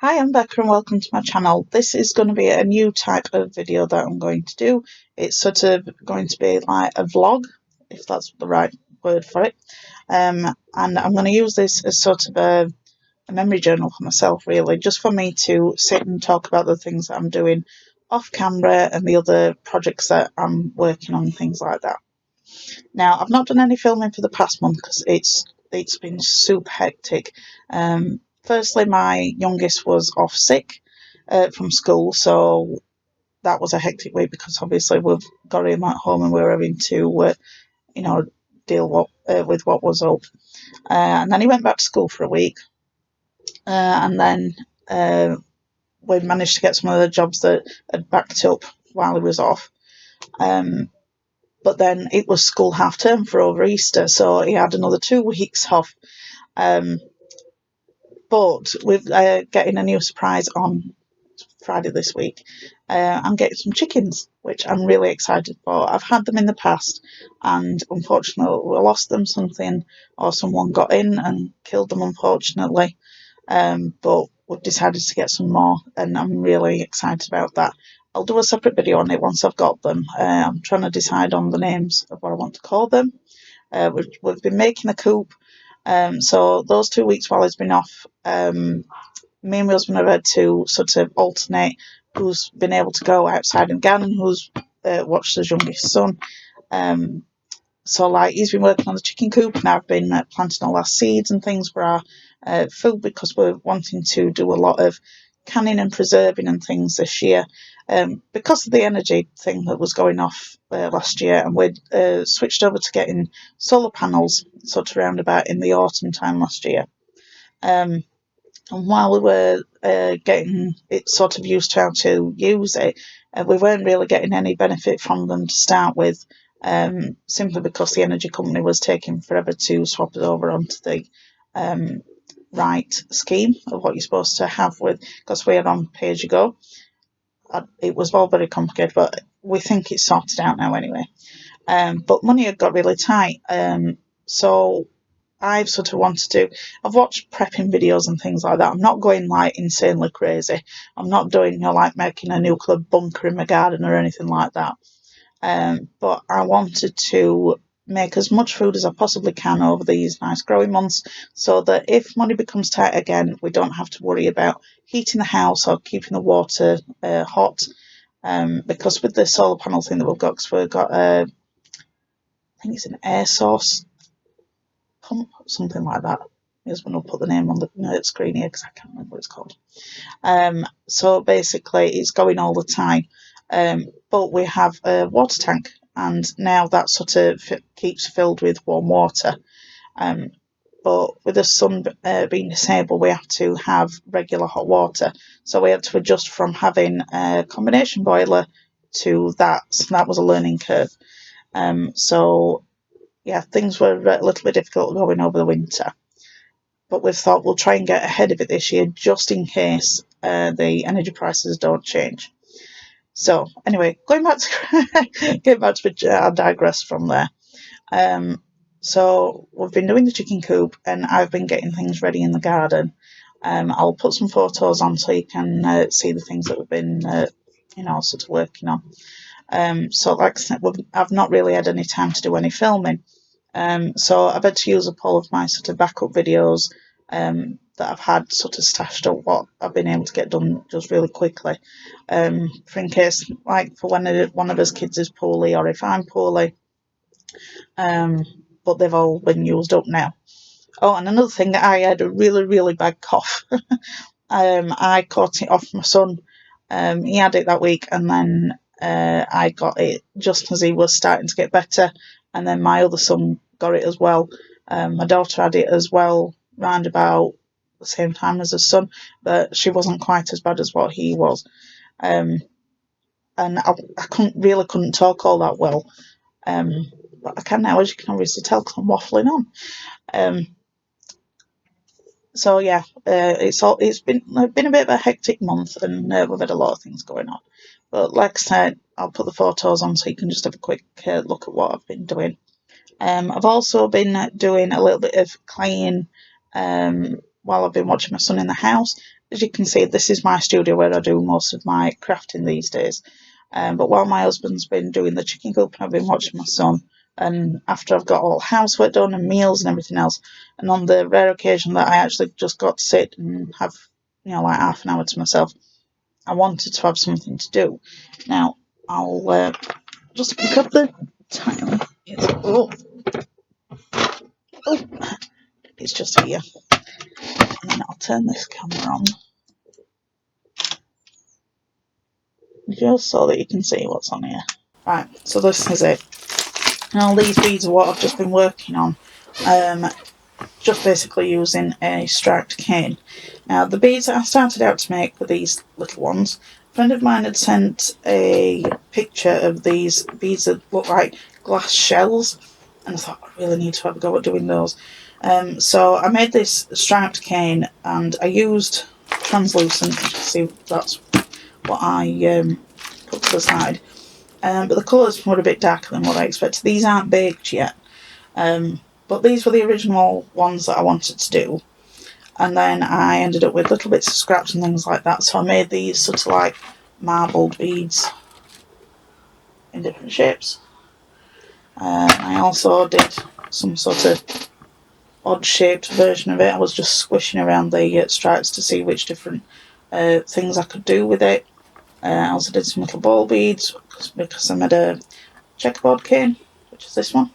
Hi, I'm Becca and welcome to my channel. This is going to be a new type of video that I'm going to do. It's sort of going to be like a vlog, if that's the right word for it. And I'm going to use this as sort of a memory journal for myself, really, just for me to sit and talk about the things that I'm doing off camera and the other projects that I'm working on, things like that. Now, I've not done any filming for the past month because it's been super hectic. Firstly, my youngest was off sick from school, so that was a hectic week because obviously we've got him at home and we're having to, you know, deal with what was up. And then he went back to school for a week, and then we managed to get some of the jobs that had backed up while he was off. But then it was school half term for over Easter, so he had another 2 weeks off. But with getting a new surprise on Friday this week, I'm getting some chickens, which I'm really excited for. I've had them in the past, and unfortunately, we lost them. Someone got in and killed them, unfortunately. But we've decided to get some more, and I'm really excited about that. I'll do a separate video on it once I've got them. I'm trying to decide on the names of what I want to call them. We've been making a coop. So those 2 weeks while he's been off, me and my husband have had to sort of alternate who's been able to go outside and garden, who's watched his youngest son. So like he's been working on the chicken coop and I've been planting all our seeds and things for our food because we're wanting to do a lot of canning and preserving and things this year because of the energy thing that was going off last year, and we'd switched over to getting solar panels sort of round about in the autumn time last year. And while we were getting it sort of used to how to use it, we weren't really getting any benefit from them to start with, simply because the energy company was taking forever to swap us over onto the right scheme of what you're supposed to have with, because we are on pay as you go. It was all very complicated, but we think it's sorted out now anyway. But money had got really tight, so I've sort of wanted to. I've watched prepping videos and things like that. I'm not going like insanely crazy. I'm not doing, like making a nuclear bunker in my garden or anything like that. But I wanted to make as much food as I possibly can over these nice growing months, so that if money becomes tight again, we don't have to worry about heating the house or keeping the water hot. Because with the solar panel thing that we've got, because we've got I think it's an air source pump, something like that. My husband will put the name on the screen here because I can't remember what it's called. So basically, it's going all the time. But we have a water tank, and now that sort of keeps filled with warm water. But with the sun being disabled, we have to have regular hot water. So we had to adjust from having a combination boiler to that. So that was a learning curve. So yeah, things were a little bit difficult going over the winter. But we've thought we'll try and get ahead of it this year just in case the energy prices don't change. So anyway, getting back to I digress from there. So we've been doing the chicken coop and I've been getting things ready in the garden. I'll put some photos on so you can see the things that we've been, sort of working on. So like I said, I've not really had any time to do any filming. So I've had to use up all of my sort of backup videos that I've had sort of stashed up what I've been able to get done just really quickly. For in case, like for when one of us kids is poorly or if I'm poorly. But they've all been used up now. Oh, and another thing, I had a really, really bad cough. I caught it off my son. He had it that week, and then I got it just as he was starting to get better, and then my other son got it as well. My daughter had it as well, round about the same time as his son, but she wasn't quite as bad as what he was. And I couldn't talk all that well. But I can now, as you can obviously tell, because I'm waffling on. So yeah, it's been a bit of a hectic month, and we've had a lot of things going on. But like I said, I'll put the photos on so you can just have a quick look at what I've been doing. I've also been doing a little bit of claying while I've been watching my son in the house. As you can see, this is my studio where I do most of my crafting these days. But while my husband's been doing the chicken coop, I've been watching my son. And after I've got all housework done and meals and everything else, and on the rare occasion that I actually just got to sit and have, like half an hour to myself, I wanted to have something to do. Now, I'll just pick up the tile. It's just here. And then I'll turn this camera on, just so that you can see what's on here. Right, so this is it. And all these beads are what I've just been working on. Just basically using a striped cane. Now, the beads that I started out to make were these little ones. A friend of mine had sent a picture of these beads that look like glass shells, and I thought I really need to have a go at doing those. So I made this striped cane, and I used translucent. See, that's what I put to the side. But the colours were a bit darker than what I expected. These aren't baked yet. But these were the original ones that I wanted to do. And then I ended up with little bits of scraps and things like that. So I made these sort of like marbled beads in different shapes. I also did some sort of odd shaped version of it. I was just squishing around the stripes to see which different things I could do with it. I also did some little ball beads because I made a checkerboard cane, which is this one.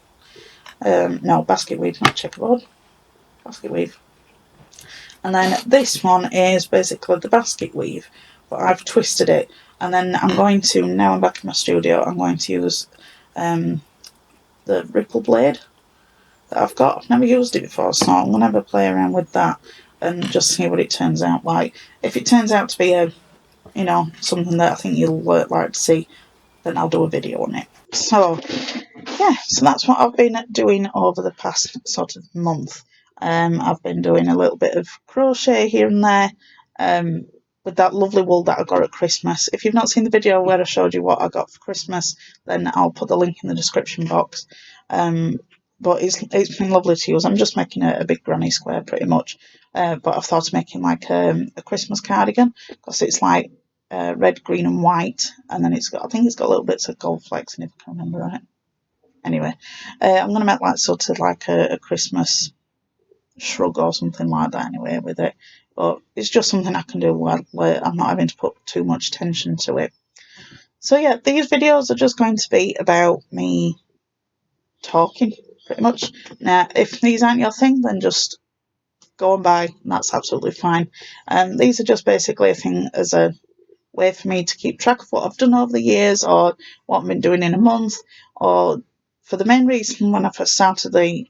No, basket weave, not checkerboard. Basket weave. And then this one is basically the basket weave, but I've twisted it. And then I'm going to, now I'm back in my studio, I'm going to use the ripple blade that I've got. I've never used it before, so I'm going to have a play around with that and just see what it turns out like. If it turns out to be a, something that I think you'll like to see, then I'll do a video on it. So yeah, so that's what I've been doing over the past sort of month. I've been doing a little bit of crochet here and there with that lovely wool that I got at Christmas. If you've not seen the video where I showed you what I got for Christmas, then I'll put the link in the description box. But it's been lovely to use. I'm just making a big granny square pretty much, but I've thought of making like a Christmas cardigan because it's like red, green and white, and then I think it's got little bits of gold flakes in it, if I can remember right. Anyway, I'm going to make like sort of like a Christmas shrug or something like that anyway with it. But it's just something I can do where I'm not having to put too much attention to it. So yeah, these videos are just going to be about me talking, pretty much. Now, if these aren't your thing, then just go on by, and that's absolutely fine. These are just basically a thing as a way for me to keep track of what I've done over the years or what I've been doing in a month, or for the main reason when I first started the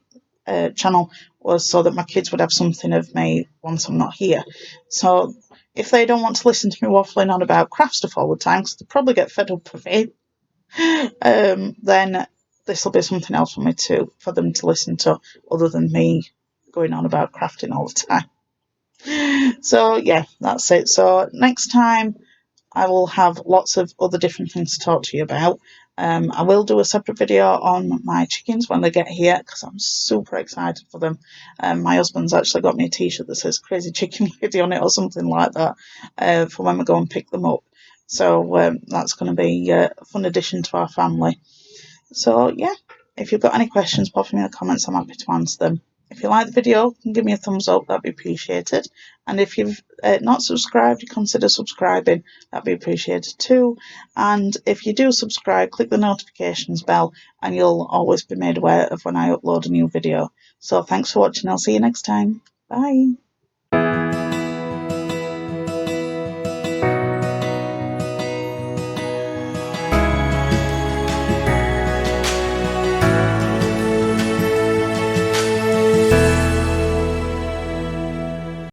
channel was so that my kids would have something of me once I'm not here. So if they don't want to listen to me waffling on about craft stuff all the time, because they probably get fed up of it, then this will be something else for them to listen to other than me going on about crafting all the time. So yeah, that's it. So next time I will have lots of other different things to talk to you about. I will do a separate video on my chickens when they get here because I'm super excited for them. My husband's actually got me a t-shirt that says Crazy Chicken Lady on it or something like that for when we go and pick them up. So that's going to be a fun addition to our family. So yeah, if you've got any questions, pop them in the comments. I'm happy to answer them. If you like the video, give me a thumbs up, that'd be appreciated. And if you've not subscribed, consider subscribing, that'd be appreciated too. And if you do subscribe, click the notifications bell and you'll always be made aware of when I upload a new video. So thanks for watching, I'll see you next time. Bye.